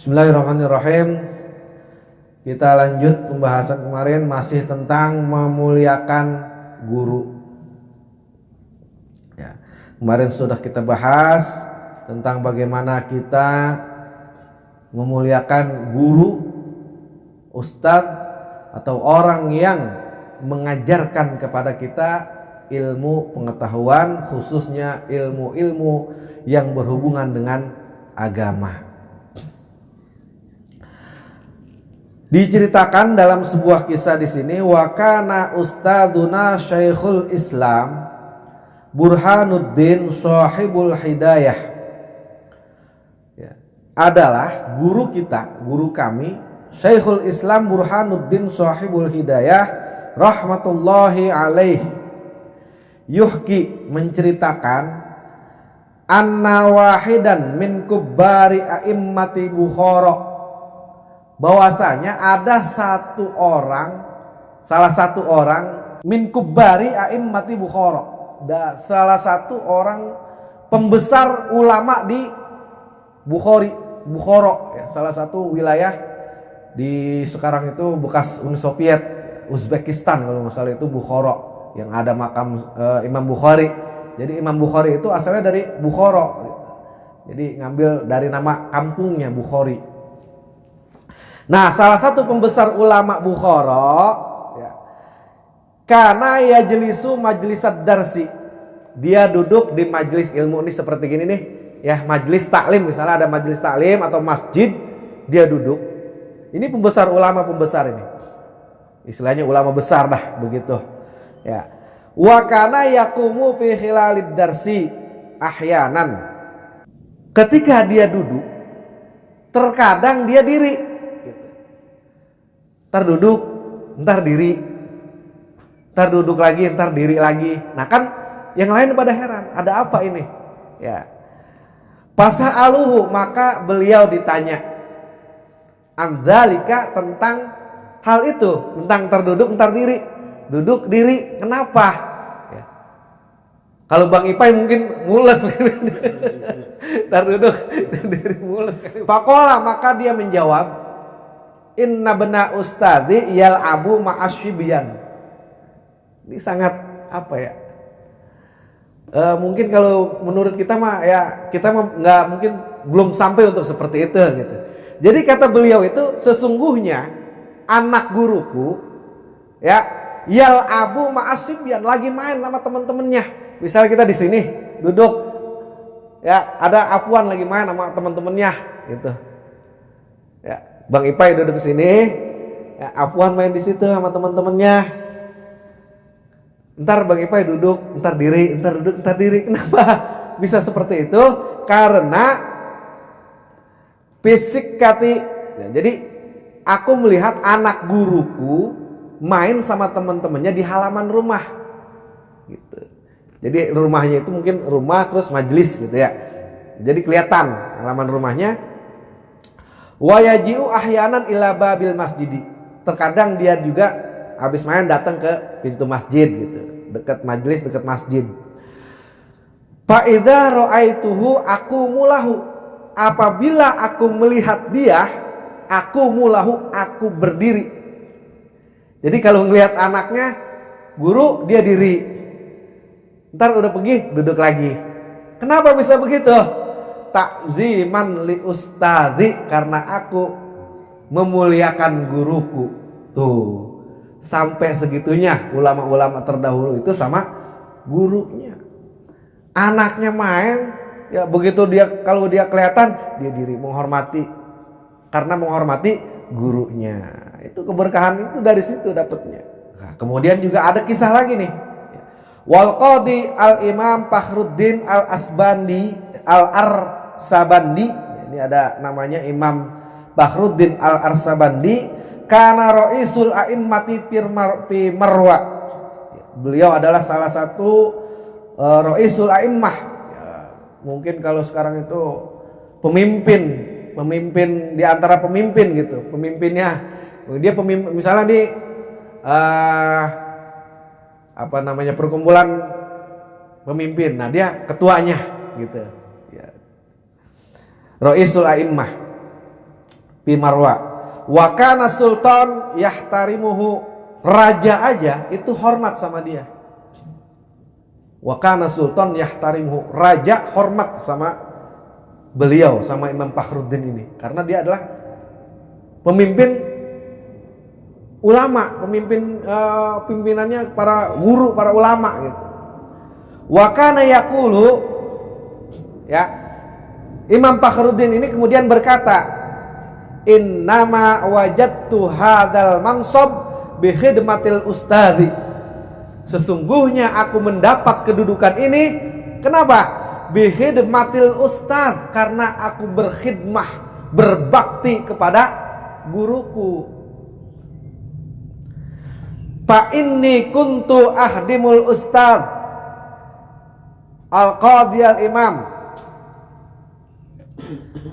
Bismillahirrahmanirrahim. Kita lanjut pembahasan kemarin masih tentang memuliakan guru. Ya, kemarin sudah kita bahas tentang bagaimana kita memuliakan guru, ustadz atau orang yang mengajarkan kepada kita ilmu pengetahuan, khususnya ilmu-ilmu yang berhubungan dengan agama. Diceritakan dalam sebuah kisah di sini, wa kana ustadzuna Syekhul Islam Burhanuddin Shahibul Hidayah. Ya, adalah guru kita, guru kami Syekhul Islam Burhanuddin Shahibul Hidayah rahmatullahi alaih. Yuhki menceritakan anna wahidan min kubbari a'immati Bukhara, bahwasanya ada salah satu orang min kubbari a'immati Bukhara, salah satu orang pembesar ulama di Bukhara, ya, salah satu wilayah di sekarang itu bekas Uni Soviet, Uzbekistan kalau nggak salah, itu Bukhara yang ada makam Imam Bukhari. Jadi Imam Bukhari itu asalnya dari Bukhara, jadi ngambil dari nama kampungnya Bukhari. Nah, salah satu pembesar ulama Bukhara, ya, karena yajlisu majlisad darsi, dia duduk di majelis ilmu ini seperti gini nih, ya, majelis taklim, misalnya ada majelis taklim atau masjid, dia duduk. Ini pembesar ulama, pembesar ini, istilahnya ulama besar dah begitu, ya. Wa kana yaqumu fi khilalid darsi ahyanan, ketika dia duduk, terkadang dia diri. Ntar duduk, ntar diri, ntar duduk lagi, ntar diri lagi. Nah kan yang lain pada heran, ada apa ini? Ya, pasa'aluhu, maka beliau ditanya andzalika, tentang hal itu, tentang ntar duduk, ntar diri, duduk diri, kenapa? Ya. Kalau Bang Ipai mungkin mules, ntar duduk, ntar diri mules. Faqala, maka dia menjawab, inna bena ustadzi yal'abu ma'asyibyan. Ini sangat apa ya? Mungkin kalau menurut kita mah ya, kita mah nggak, mungkin belum sampai untuk seperti itu gitu. Jadi kata beliau itu, sesungguhnya anak guruku, ya, yal'abu ma'asyibyan, lagi main sama teman-temannya. Misalnya kita di sini duduk, ya, ada Apuan lagi main sama teman-temannya gitu. Ya, Bang Ipai duduk di sini, ya, Apuan main di situ sama teman-temannya. Ntar Bang Ipai duduk, ntar diri, ntar duduk, ntar diri. Kenapa bisa seperti itu? Karena fisik kati. Ya, jadi aku melihat anak guruku main sama teman-temannya di halaman rumah, gitu. Jadi rumahnya itu mungkin rumah terus majelis gitu ya. Jadi kelihatan halaman rumahnya. Wa yaji'u ahyanan ila babil masjidi, terkadang dia juga habis main datang ke pintu masjid gitu, dekat majelis, dekat masjid. Fa idza ra'aituhu aqumulahu, apabila aku melihat dia, aqumulahu, aku berdiri. Jadi kalau ngelihat anaknya guru, dia diri, ntar udah pergi duduk lagi. Kenapa bisa begitu? Takziman li ustadzi, karena aku memuliakan guruku. Tuh, sampai segitunya ulama-ulama terdahulu itu sama gurunya. Anaknya main, ya begitu dia, kalau dia kelihatan, dia diri, menghormati, karena menghormati gurunya. Itu keberkahan itu dari situ dapatnya. Nah, kemudian juga ada kisah lagi nih. Wal qadi al imam Fakhruddin al Asbandi al Arsabandi, ini ada namanya Imam Fakhruddin al Arsabandi, kana raisul a'immati fi Marwa. Beliau adalah salah satu raisul a'immah. Ya, mungkin kalau sekarang itu pemimpin di antara pemimpin gitu, pemimpinnya. Dia pemimpin, misalnya di apa namanya, perkumpulan pemimpin. Nah, dia ketuanya gitu. Ya. Raisul a'immah. Fi Marwa. Wa kana sultan yahtarimuhu. Raja aja itu hormat sama dia. Wa kana sultan yahtarimuhu. Raja hormat sama beliau, sama Imam Fakhruddin ini, karena dia adalah pemimpin ulama, pimpinannya para guru, para ulama gitu. Wa kana yaqulu, ya, Imam Fakhruddin ini kemudian berkata, innama wajadtu hadzal mansab bi khidmatil ustadzi. Sesungguhnya aku mendapat kedudukan ini, kenapa? Bi khidmatil ustadz, karena aku berkhidmah, berbakti kepada guruku. Fa inni kuntu ahdimul ustadz al-qadhi al-imam.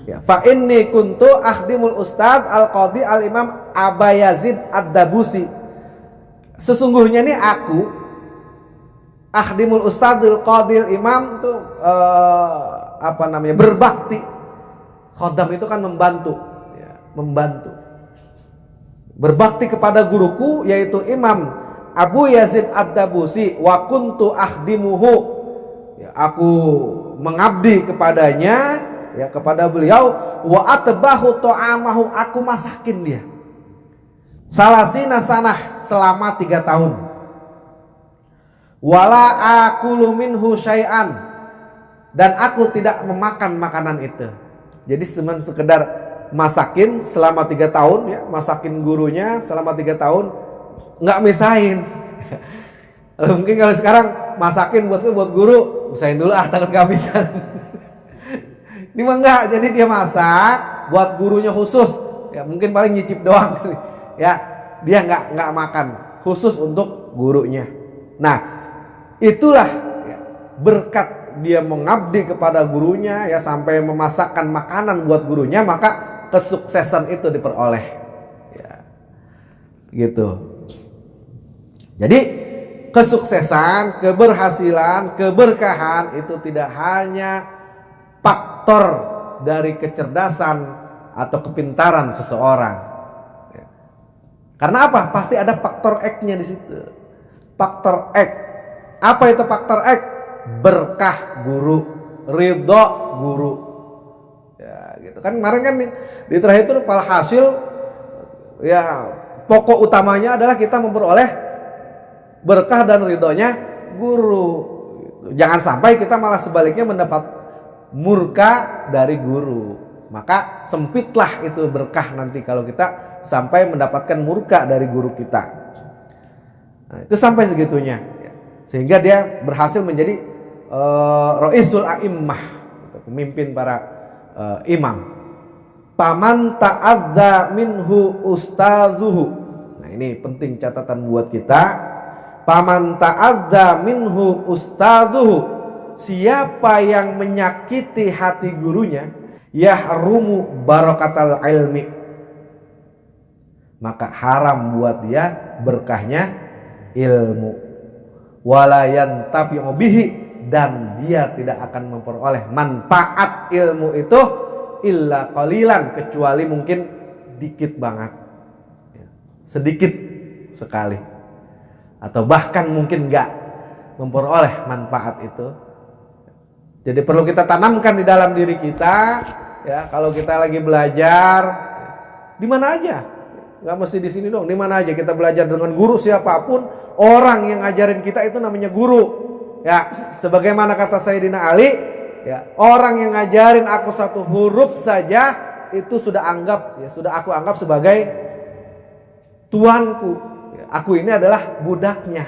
Ya, fa inni kuntu akhdimul ustadz al-qadhi al-imam Aba Yazid ad-Dabusi. Sesungguhnya nih aku akhdimul ustadz al-qadhi al-imam tuh berbakti. Khodam itu kan membantu, ya, membantu. Berbakti kepada guruku yaitu Imam Abu Yazid ad-Dabusi. Wa kuntu akhdimuhu, ya, aku mengabdi kepadanya, ya, kepada beliau. Wa atbahu ta'amahu, aku masakin dia. Salasina sanah, selama 3 tahun. Wala akulu minhu syai'an, dan aku tidak memakan makanan itu. Jadi cuma sekedar masakin selama 3 tahun, ya, masakin gurunya selama 3 tahun, nggak misahin. Mungkin kalau sekarang masakin buat guru, misahin dulu takut kehabisan. Ini mah enggak, jadi dia masak buat gurunya khusus, ya, mungkin paling nyicip doang, ya, dia nggak makan, khusus untuk gurunya. Nah, itulah, ya, berkat dia mengabdi kepada gurunya, ya, sampai memasakkan makanan buat gurunya, maka kesuksesan itu diperoleh, ya, gitu. Jadi kesuksesan, keberhasilan, keberkahan itu tidak hanya faktor dari kecerdasan atau kepintaran seseorang, ya. Karena apa? Pasti ada faktor X-nya di situ. Faktor X. Apa itu faktor X? Berkah guru, ridho guru. Ya, gitu kan. Kemarin kan di terakhir itu hasil, ya, pokok utamanya adalah kita memperoleh berkah dan ridhonya guru. Gitu. Jangan sampai kita malah sebaliknya mendapat murka dari guru. Maka sempitlah itu berkah nanti kalau kita sampai mendapatkan murka dari guru kita. Nah, itu sampai segitunya, ya. Sehingga dia berhasil menjadi Ra'isul A'immah, pemimpin para imam. Paman ta'adza minhu ustadzuhu. Nah, ini penting catatan buat kita. Paman ta'adza minhu ustadzuhu. Siapa yang menyakiti hati gurunya, yahrumu barakatal ilmi, maka haram buat dia berkahnya ilmu. Wala yantafi'u bihi, dan dia tidak akan memperoleh manfaat ilmu itu illa qalilan, kecuali mungkin dikit banget, sedikit sekali, atau bahkan mungkin enggak memperoleh manfaat itu. Jadi perlu kita tanamkan di dalam diri kita, ya, kalau kita lagi belajar, di mana aja, nggak mesti di sini dong, di mana aja kita belajar dengan guru siapapun, orang yang ngajarin kita itu namanya guru, ya. Sebagaimana kata Sayyidina Ali, ya, orang yang ngajarin aku satu huruf saja itu sudah aku anggap sebagai tuanku, ya, aku ini adalah budaknya.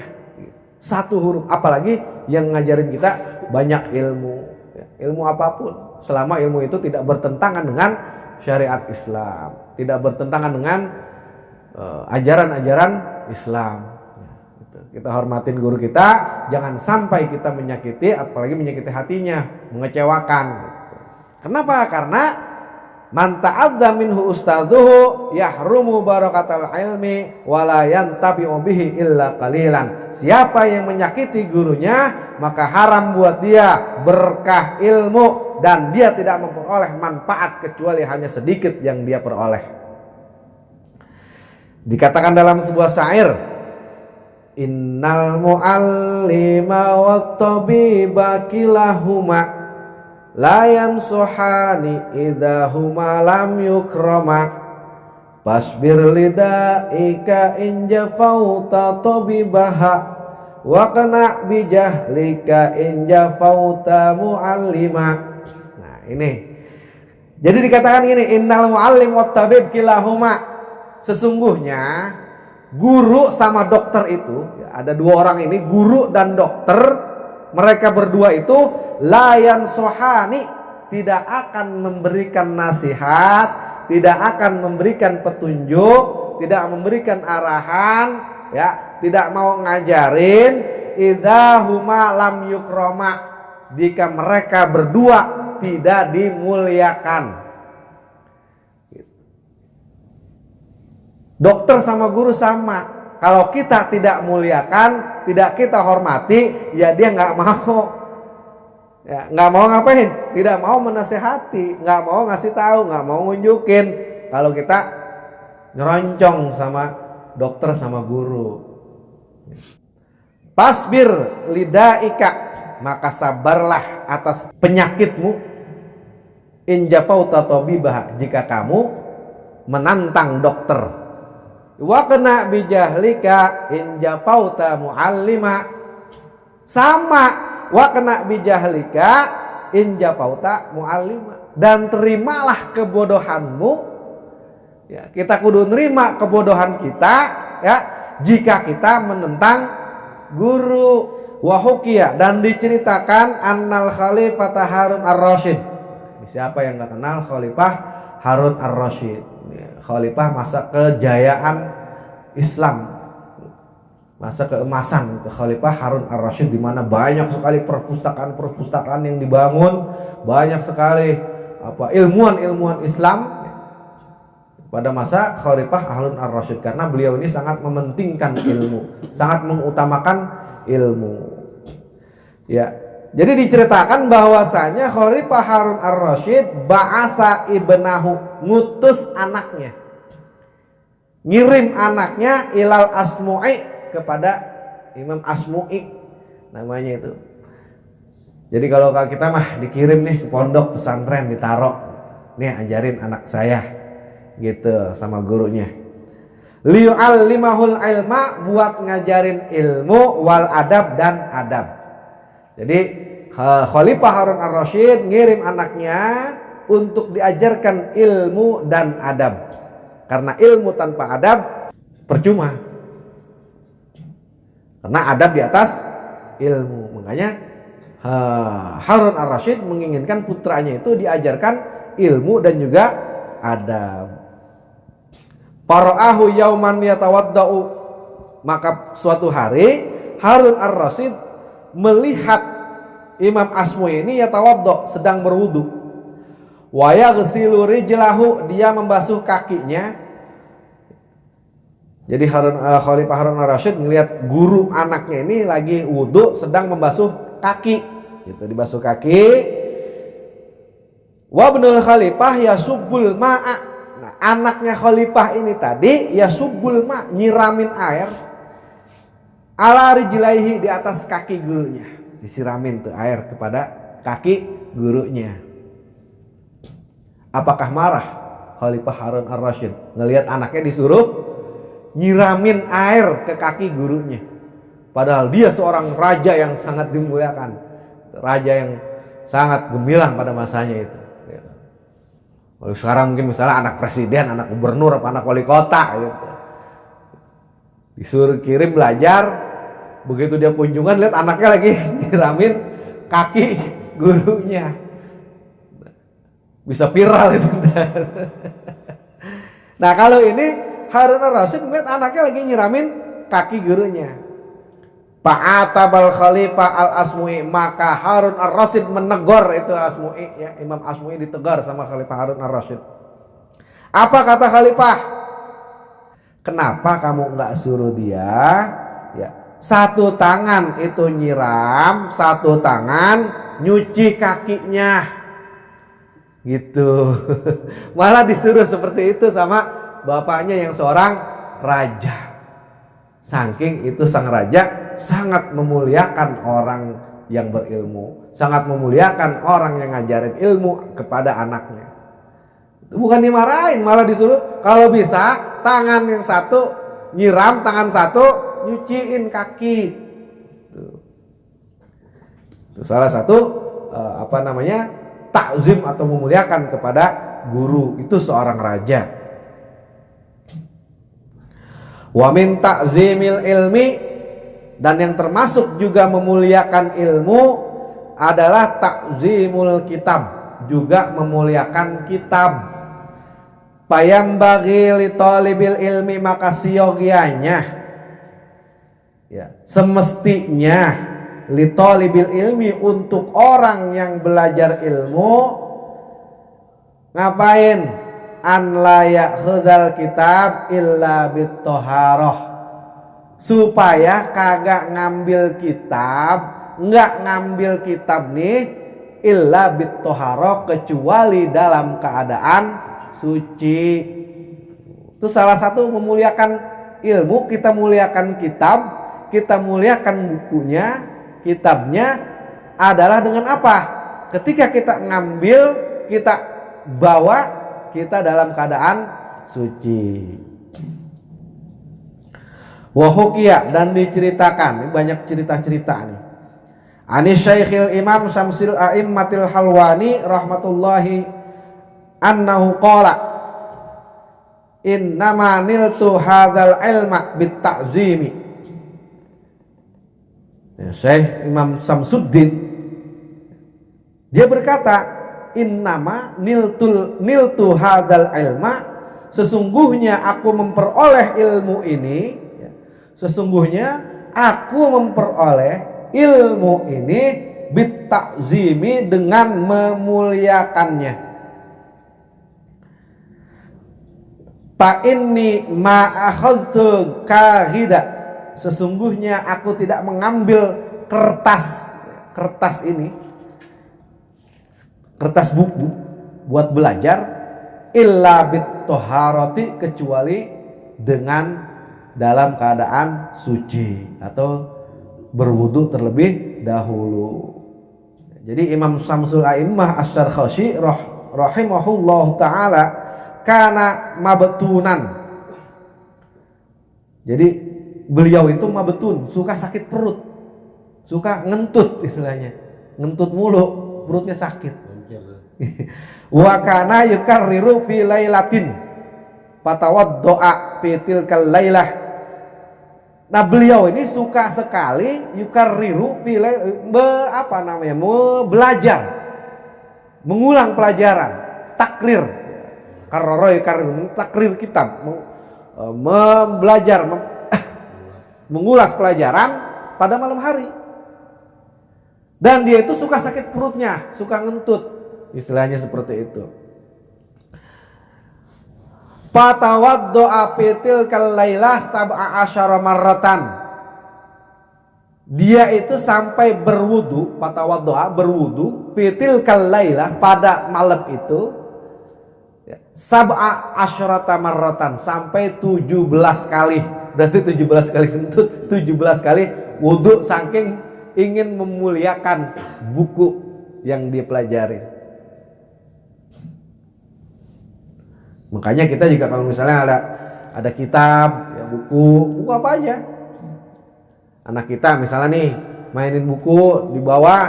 Satu huruf, apalagi yang ngajarin kita banyak ilmu, ya, ilmu apapun, selama ilmu itu tidak bertentangan dengan syariat Islam, tidak bertentangan dengan ajaran-ajaran Islam, ya, gitu. Kita hormatin guru kita, jangan sampai kita menyakiti, apalagi menyakiti hatinya, mengecewakan, gitu. Kenapa? Karena man ta'adza minhu ustadzuhu yahrumu barakatal ilmi wala yantabi'u bihi illa qalilan. Siapa yang menyakiti gurunya, maka haram buat dia berkah ilmu, dan dia tidak memperoleh manfaat kecuali hanya sedikit yang dia peroleh. Dikatakan dalam sebuah syair, innal muallima wat tabiba kilahuma la yansuhani idza huma lam yukrama fasbir lidaika in jafauta tabibaha wa qana bi jahlika in jafauta muallima. Nah, ini. Jadi dikatakan gini, innal muallim wat tabib kilahuma. Sesungguhnya guru sama dokter itu, ya, ada dua orang ini, guru dan dokter, mereka berdua itu layan sohani, tidak akan memberikan nasihat, tidak akan memberikan petunjuk, tidak memberikan arahan, ya, tidak mau ngajarin idza huma lam yukroma, jika mereka berdua tidak dimuliakan. Dokter sama guru sama. Kalau kita tidak muliakan, tidak kita hormati, ya dia nggak mau. Ya, nggak mau ngapain? Tidak mau menasehati, nggak mau ngasih tahu, nggak mau nunjukin. Kalau kita nyeroncong sama dokter sama guru. Pasbir lidaika, maka sabarlah atas penyakitmu. In jafauta tabibah, jika kamu menantang dokter. Wa qana bijahlika in jafauta muallima, sama wa qana bijahlika in jafauta muallima, dan terimalah kebodohanmu, ya, kita kudu nerima kebodohan kita, ya, jika kita menentang guru. Wa hukiya, dan diceritakan annal khalifah Harun ar-Rasyid. Siapa yang enggak kenal Khalifah Harun ar-Rasyid? Khalifah masa kejayaan Islam, masa keemasan Khalifah Harun ar-Rasyid, di mana banyak sekali perpustakaan-perpustakaan yang dibangun, banyak sekali ilmuwan-ilmuwan Islam pada masa Khalifah Harun ar-Rasyid, karena beliau ini sangat mementingkan ilmu, sangat mengutamakan ilmu. Ya, jadi diceritakan bahwasanya Khalifah Harun ar-Rasyid ba'atha ibnahu, ngutus anaknya, ngirim anaknya ilal Asmu'i, kepada Imam Asmu'i namanya itu. Jadi kalau kita mah dikirim nih ke pondok pesantren, ditaruh, nih ajarin anak saya gitu sama gurunya. Liyu'allimahul ilma, buat ngajarin ilmu, wal adab, dan adab. Jadi Khalifah Harun ar-Rasyid ngirim anaknya untuk diajarkan ilmu dan adab. Karena ilmu tanpa adab percuma. Karena adab di atas ilmu. Makanya Harun ar-Rasyid menginginkan putranya itu diajarkan ilmu dan juga adab. Fara'ahu yauman yatawadda'u, maka suatu hari Harun ar-Rasyid melihat Imam Asmu'i ini yatawadda, sedang berwudu. Wa yaghsilu rijlahu, dia membasuh kakinya. Jadi Khalifah Harun ar-Rasyid melihat guru anaknya ini lagi wudu, sedang membasuh kaki. Gitu, dibasuh kaki. Wa ibnul Khalifah yasubbul ma'a. Nah, anaknya Khalifah ini tadi yasubbul ma', nyiramin air ala rijlaihi, di atas kaki gurunya. Disiramin tuh air kepada kaki gurunya. Apakah marah Khalifah Harun ar-Rasyid ngelihat anaknya disuruh nyiramin air ke kaki gurunya? Padahal dia seorang raja yang sangat dimuliakan, raja yang sangat gemilang pada masanya itu. Kalau sekarang mungkin misalnya anak presiden, anak gubernur, anak wali kota gitu, disuruh kirim belajar. Begitu dia kunjungan, lihat anaknya lagi nyiramin kaki gurunya, bisa viral itu. Nah, kalau ini Harun ar-Rasyid melihat anaknya lagi nyiramin kaki gurunya. Fa'atabal Khalifah al-Asmu'i, maka Harun ar-Rasyid menegur itu Asmu'i, ya, Imam Asmu'i ditegur sama Khalifah Harun ar-Rasyid. Apa kata Khalifah? Kenapa kamu enggak suruh dia, ya, satu tangan itu nyiram, satu tangan nyuci kakinya, gitu. Malah disuruh seperti itu sama bapaknya yang seorang raja. Saking itu sang raja sangat memuliakan orang yang berilmu, sangat memuliakan orang yang ngajarin ilmu kepada anaknya. Bukan dimarahin, malah disuruh kalau bisa tangan yang satu nyiram, tangan satu nyuciin kaki. Itu salah satu takzim atau memuliakan kepada guru, itu seorang raja. Wa min ta'zimil ilmi, dan yang termasuk juga memuliakan ilmu adalah ta'zimul kitab, juga memuliakan kitab. Payambaghi li talibil ilmi, maka siogianya ya, semestinya li talibil ilmi, untuk orang yang belajar ilmu ngapain? An la ya'khudhal kitab illa bittoharoh, supaya kagak ngambil kitab, nggak ngambil kitab nih illa bittoharoh, kecuali dalam keadaan suci. Itu salah satu memuliakan ilmu. Kita muliakan kitab, kita muliakan bukunya, kitabnya adalah dengan apa? Ketika kita ngambil, kita bawa, kita dalam keadaan suci. Wahukia, dan diceritakan, banyak cerita-cerita nih. Anis Syekhil Imam Syamsil A'immatil Halwani rahmatullahi annahu qala innama niltu hadzal ilma bit ta'zimi. Ya, Syekh Imam Samsuddin dia berkata, innama niltu hadzal ilma, sesungguhnya aku memperoleh ilmu ini, sesungguhnya aku memperoleh ilmu ini bit ta'zimi, dengan memuliakannya. Fa inni ma akhadtu kahida, sesungguhnya aku tidak mengambil kertas ini, kertas buku buat belajar, illa bittoharati, kecuali dengan dalam keadaan suci atau berwudu terlebih dahulu. Jadi Imam Syamsul A'immah Asy-Syarkhashi rahimahullahu taala kana mabtunan. Jadi beliau itu mabtun, suka sakit perut, suka ngentut, istilahnya ngentut mulu, perutnya sakit. Wa kana yukarriru fi lailatin fatawaddoa fi tilkal lailah. Nah, beliau ini suka sekali yukarriru fi belajar, mengulang pelajaran, takrir. Karrara yukarriru, takrir kitab, belajar, mengulas pelajaran pada malam hari. Dan dia itu suka sakit perutnya, suka ngentut, istilahnya seperti itu. Fatawaddo'a fitil kalailah sab'a asyara marratan. Dia itu sampai berwudu, fatawaddo'a, berwudu, fitil kalailah, pada malam itu, sab'a asyarata marratan, sampai 17 kali. Berarti 17 kali kentut, 17 kali wudu, saking ingin memuliakan buku yang dia pelajari. Makanya kita juga kalau misalnya ada kitab, ya buku apa aja. Anak kita misalnya nih mainin buku di bawah,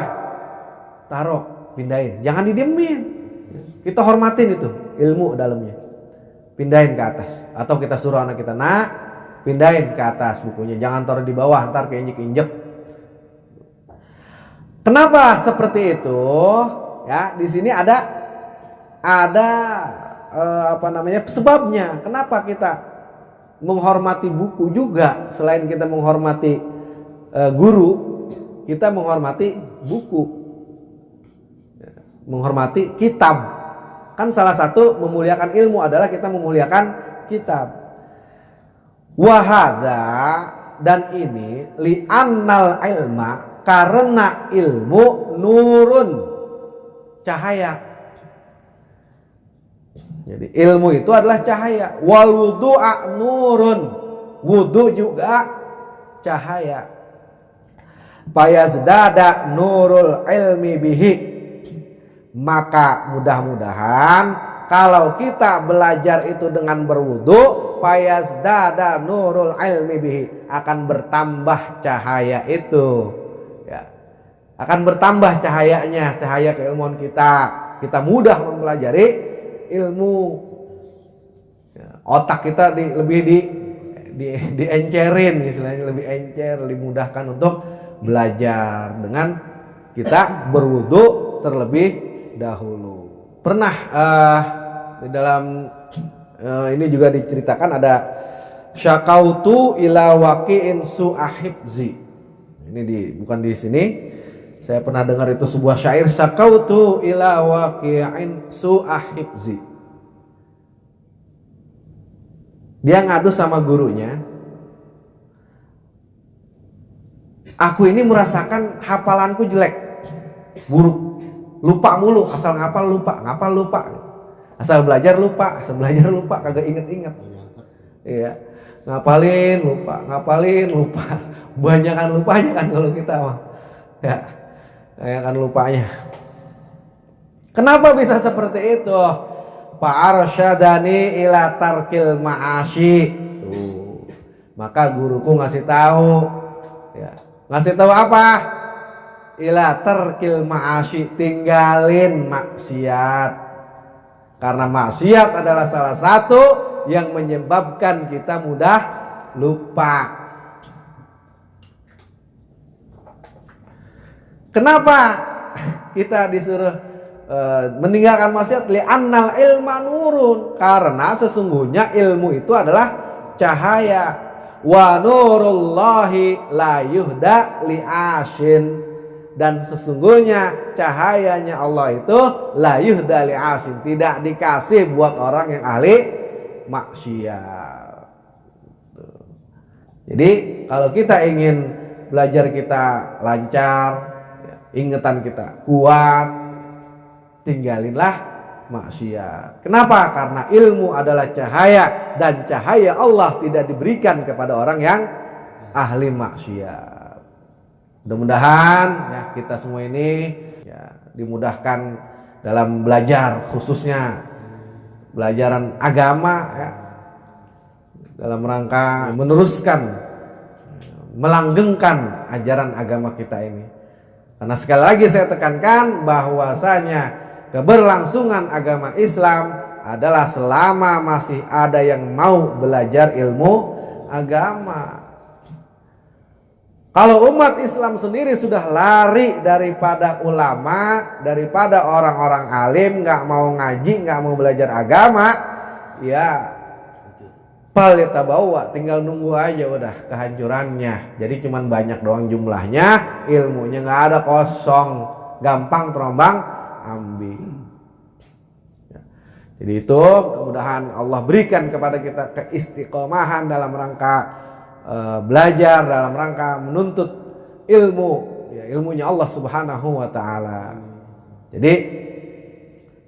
taruh, pindahin, jangan didiemin. Kita hormatin itu ilmu dalamnya. Pindahin ke atas, atau kita suruh anak kita, nak, pindahin ke atas bukunya, jangan taruh di bawah, ntar keinjek-injek. Kenapa seperti itu? Ya, di sini ada sebabnya. Kenapa kita menghormati buku juga, selain kita menghormati guru, kita menghormati buku, menghormati kitab. Kan salah satu memuliakan ilmu adalah kita memuliakan kitab. Wahada, dan ini li'annal ilma, karena ilmu nurun, cahaya. Jadi ilmu itu adalah cahaya. Wal wudu'a nurun. Wudu juga cahaya. Fayazdada nurul ilmi bihi. Maka mudah-mudahan kalau kita belajar itu dengan berwudu, fayazdada nurul ilmi bihi, akan bertambah cahaya itu. Ya. Akan bertambah cahayanya, cahaya keilmuan kita. Kita mudah mempelajari ilmu. Ya. Otak kita lebih diencerin, istilahnya lebih encer, dimudahkan untuk belajar dengan kita berwudu terlebih dahulu. Pernah di dalam ini juga diceritakan ada syakautu ila waqi'in su'ahibzi. Ini bukan di sini. Saya pernah dengar itu sebuah syair, syakautu ila waqi'in su'ahibzi. Dia ngadu sama gurunya, aku ini merasakan hafalanku jelek, buruk, lupa mulu, asal ngapal lupa, asal belajar lupa, kagak inget-inget. Iya, ngapalin lupa, banyakan lupanya kan kalau kita mah, ya, banyakan lupanya. Kenapa bisa seperti itu? Fa'arsyadani ila tarkil ma'asyi. Tuh. Maka guruku ngasih tahu, ya. Ngasih tahu apa? Ila tarkil ma'asyi, tinggalin maksiat. Karena maksiat adalah salah satu yang menyebabkan kita mudah lupa. Kenapa kita disuruh meninggalkan maksiat? Li'annal ilma nurun, karena sesungguhnya ilmu itu adalah cahaya. Wa nurullahi la yuhda li'ashin, dan sesungguhnya cahayanya Allah itu la yuhda li'ashin, tidak dikasih buat orang yang ahli maksiat. Jadi kalau kita ingin belajar kita lancar, ingatan kita kuat, tinggalinlah maksiat. Kenapa? Karena ilmu adalah cahaya, dan cahaya Allah tidak diberikan kepada orang yang ahli maksiat. Mudah-mudahan ya kita semua ini ya dimudahkan dalam belajar, khususnya pelajaran agama ya, dalam rangka meneruskan, melanggengkan ajaran agama kita ini. Karena sekali lagi saya tekankan bahwasanya keberlangsungan agama Islam adalah selama masih ada yang mau belajar ilmu agama. Kalau umat Islam sendiri sudah lari daripada ulama, daripada orang-orang alim, nggak mau ngaji, nggak mau belajar agama, ya bawa, tinggal nunggu aja udah kehancurannya. Jadi cuman banyak doang jumlahnya, ilmunya nggak ada, kosong, gampang terombang ambing. Ya. Jadi itu mudah-mudahan Allah berikan kepada kita keistiqomahan dalam rangka belajar, dalam rangka menuntut ilmu, ya, ilmunya Allah Subhanahu wa taala. Jadi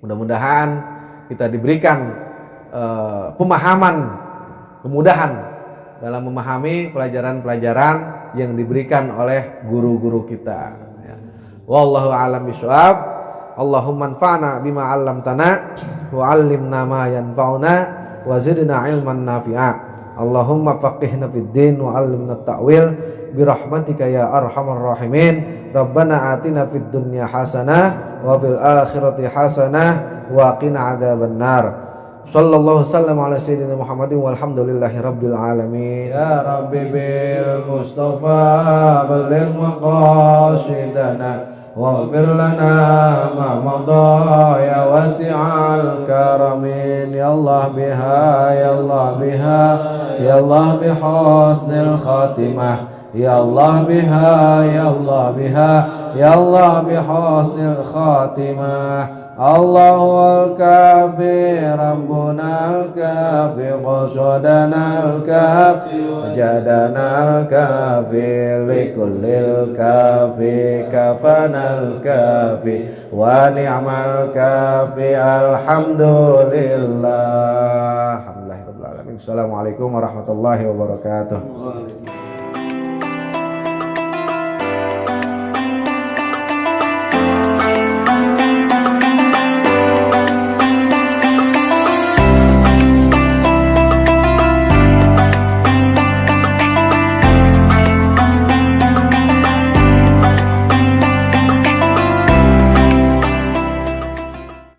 mudah-mudahan kita diberikan pemahaman, kemudahan dalam memahami pelajaran-pelajaran yang diberikan oleh guru-guru kita. Ya. Wallahu a'lam bishawab. Allahumma anfa'na bima 'allamtana wa 'allimna ma yanfa'una wa zidna 'ilman nafi'a. Allahumma faqihna fid din wa 'allimna at-ta'wil bi rahmatika ya arhamar rahimin. Rabbana atina fid dunya hasanah wa fil akhirati hasanah wa qina adzabannar. Sallallahu sallam ala sayyidina Muhammadin walhamdulillahi rabbil alamin. Ya Rabbi bil Mustafa balligh maqasidana waghfir lana ma madha ya wasi'al karamin. Ya Allah biha, ya Allah biha, ya Allah bihusnil khatimah, ya Allah biha, ya Allah biha, ya Allah bihusnil khatimah. Allahu al-kafi, Rabbuna al-kafi, qasadana al-kafi, wajadana al-kafi, likullil kafi, kafana al-kafi, wa ni'mal kafi. Alhamdulillah. Alhamdulillahirabbil alamin. Assalamualaikum warahmatullahi wabarakatuh.